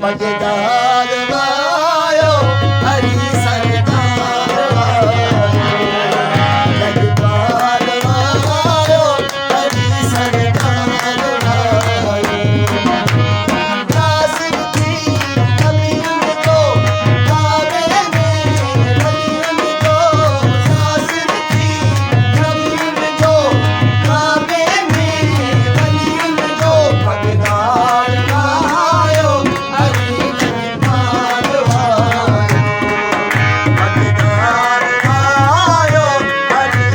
मजेदार आयो हरी सरकार जगदार आयो हरी सरकार नासिर थी कबीर को काबे में वलियन को नासिर थी कबीर को काबे में वलियन को मजेदार आयो हरी सरकार मजेदार आयो हरी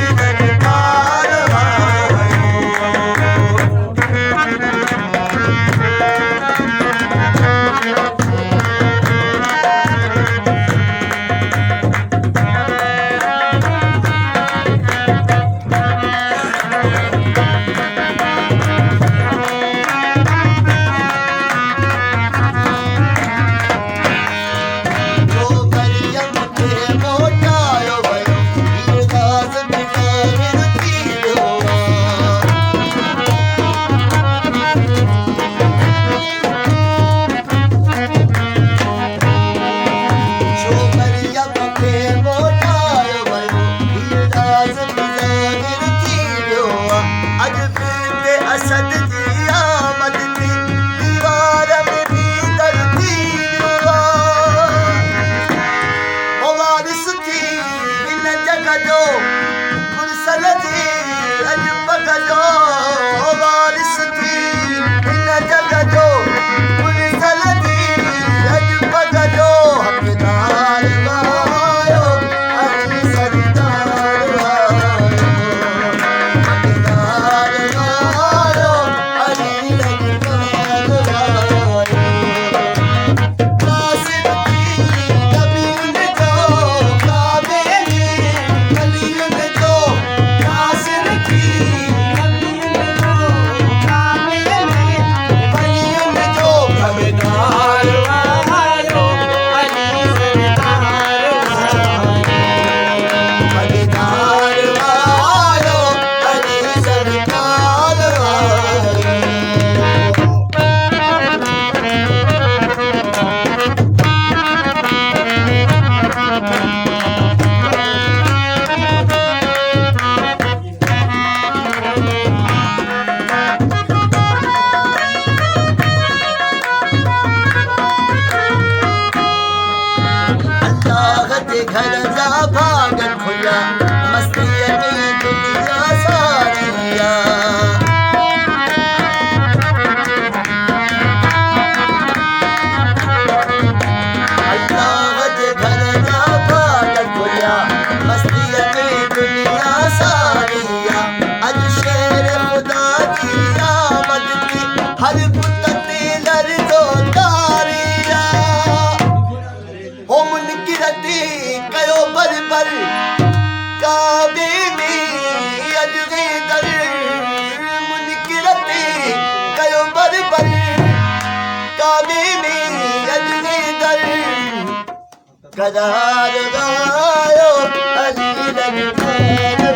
जो मरियम के मोटायो भयो वीरदास बिचारिर थीलोआ जो मरियम के मोटायो भयो वीरदास बिचारिर थीलोआ अज फिरते असद जी आमद थी दीवार में भीतर थीलोआ ओ वारिस थी इन जग जो मुरसल थी अज पग जो ओ वारिस थी इन जग जो मुरसल थी अज पग जो हकदार आयो हरी सरकार हकदार आयो हरी सरकार नासिर थी कबीर को काबे में वलियन को नासिर थी कबीर को काबे में वलियन को मजेदार आयो हरी सरकार मजेदार आयो हरी सरकार अल्लाह के घर जा भागन खुया मस्ती में दुनिया सारिया अल्लाह के घर जा भागन खुया मस्ती में दुनिया सारिया अज शेर खुदा की आमद की हर बुत तेलर दो तारिया ओ मुनकिरती कयो बर काबे में अजगे दर मुनकिरती कयो बर काबे में अजगे दर करार आयो अली सरकार